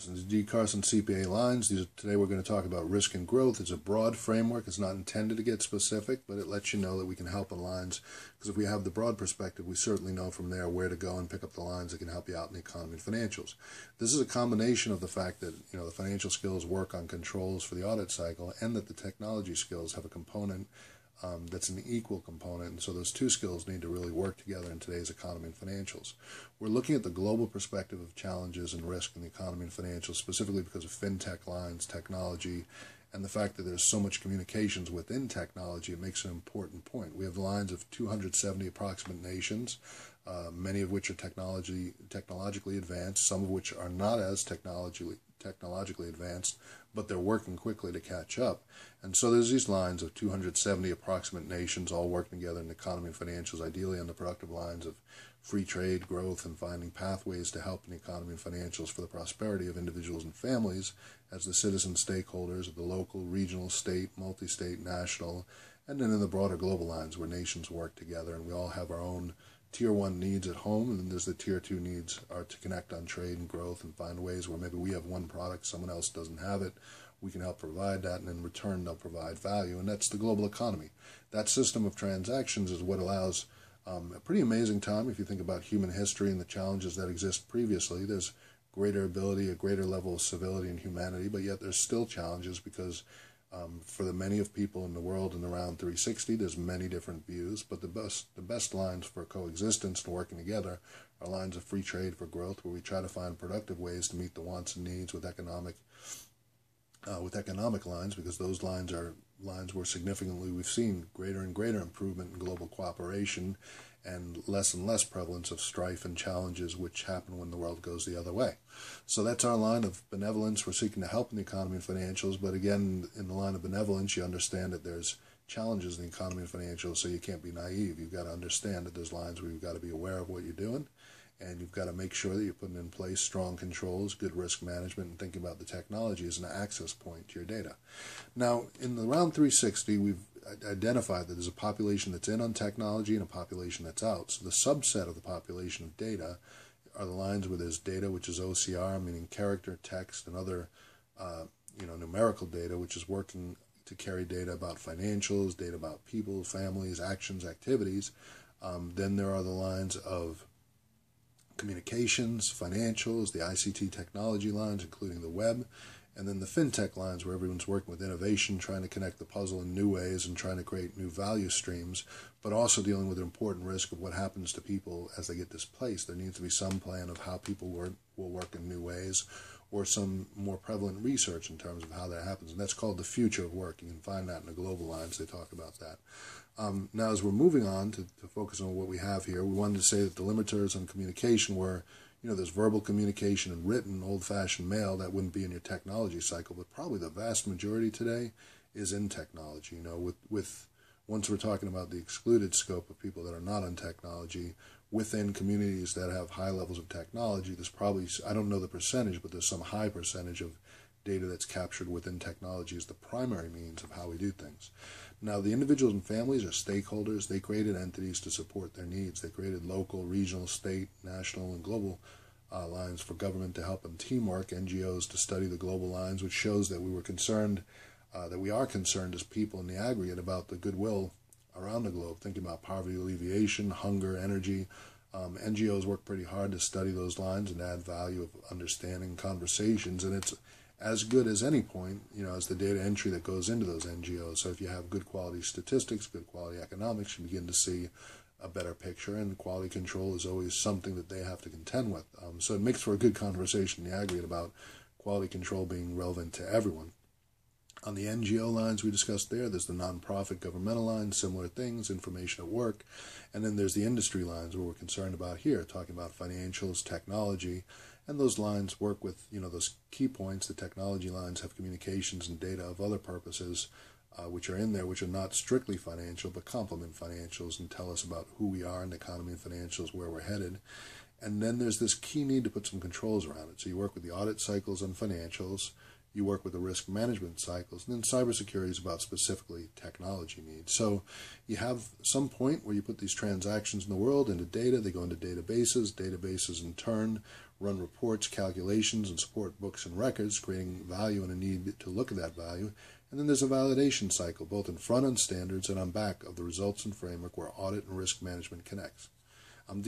Carson. These DCarsonCPA lines. Today we're going to talk about risk and growth. It's a broad framework. It's not intended to get specific, but it lets you know that we can help on lines. Because if we have the broad perspective, we certainly know from there where to go and pick up the lines that can help you out in the economy and financials. This is a combination of the fact that the financial skills work on controls for the audit cycle, and that the technology skills have a component that's an equal component, and so those two skills need to really work together in today's economy and financials. We're looking at the global perspective of challenges and risk in the economy and financials, specifically because of fintech lines, technology, and the fact that there's so much communications within technology. It makes an important point. We have lines of 270 approximate nations, many of which are technologically advanced, some of which are not as technologically advanced, but they're working quickly to catch up. And so there's these lines of 270 approximate nations all working together in the economy and financials, ideally on the productive lines of free trade, growth, and finding pathways to help in the economy and financials for the prosperity of individuals and families as the citizen stakeholders of the local, regional, state, multi-state, national, and then in the broader global lines where nations work together, and we all have our own Tier 1 needs at home, and then there's the Tier 2 needs are to connect on trade and growth and find ways where maybe we have one product, someone else doesn't have it. We can help provide that, and in return they'll provide value, and that's the global economy. That system of transactions is what allows a pretty amazing time if you think about human history and the challenges that exist previously. There's greater ability, a greater level of civility and humanity, but yet there's still challenges because for the many of people in the world and around 360, there's many different views, but the best lines for coexistence and working together are lines of free trade for growth, where we try to find productive ways to meet the wants and needs with economic lines, because those lines are lines where significantly we've seen greater and greater improvement in global cooperation and less prevalence of strife and challenges which happen when the world goes the other way. So that's our line of benevolence. We're seeking to help in the economy and financials, but again, in the line of benevolence, you understand that there's challenges in the economy and financials, so you can't be naive. You've got to understand that there's lines where you've got to be aware of what you're doing, and you've got to make sure that you're putting in place strong controls, good risk management, and thinking about the technology as an access point to your data. Now, in the round 360, we've identified that there's a population that's in on technology and a population that's out. So the subset of the population of data are the lines where there's data, which is OCR, meaning character, text, and other numerical data, which is working to carry data about financials, data about people, families, actions, activities. Then there are the lines of communications, financials, the ICT technology lines, including the web, and then the fintech lines where everyone's working with innovation, trying to connect the puzzle in new ways and trying to create new value streams, but also dealing with the important risk of what happens to people as they get displaced. There needs to be some plan of how people will work in new ways, or some more prevalent research in terms of how that happens. And that's called the future of work. You can find that in the global lines. They talk about that. Now, as we're moving on to focus on what we have here, we wanted to say that the limiters on communication were, there's verbal communication and written, old-fashioned mail. That wouldn't be in your technology cycle, but probably the vast majority today is in technology. Once we're talking about the excluded scope of people that are not on technology, within communities that have high levels of technology, there's probably, I don't know the percentage, but there's some high percentage of data that's captured within technology as the primary means of how we do things. Now, the individuals and families are stakeholders. They created entities to support their needs. They created local, regional, state, national, and global lines for government to help them teamwork, NGOs to study the global lines, which shows that we were concerned, that we are concerned as people in the aggregate about the goodwill around the globe, thinking about poverty alleviation, hunger, energy. NGOs work pretty hard to study those lines and add value of understanding conversations, and it's as good as any point, as the data entry that goes into those NGOs. So if you have good quality statistics, good quality economics, you begin to see a better picture, and quality control is always something that they have to contend with. So it makes for a good conversation in the aggregate about quality control being relevant to everyone. On the NGO lines we discussed there's the nonprofit governmental lines, similar things, information at work, and then there's the industry lines where we're concerned about here, talking about financials, technology, and those lines work with, those key points. The technology lines have communications and data of other purposes, which are in there, which are not strictly financial, but complement financials and tell us about who we are in the economy and financials, where we're headed. And then there's this key need to put some controls around it. So you work with the audit cycles on financials, you work with the risk management cycles, and then cybersecurity is about specifically technology needs. So you have some point where you put these transactions in the world into data, they go into databases in turn run reports, calculations, and support books and records, creating value and a need to look at that value. And then there's a validation cycle, both in front on standards and on back of the results and framework where audit and risk management connects. I'm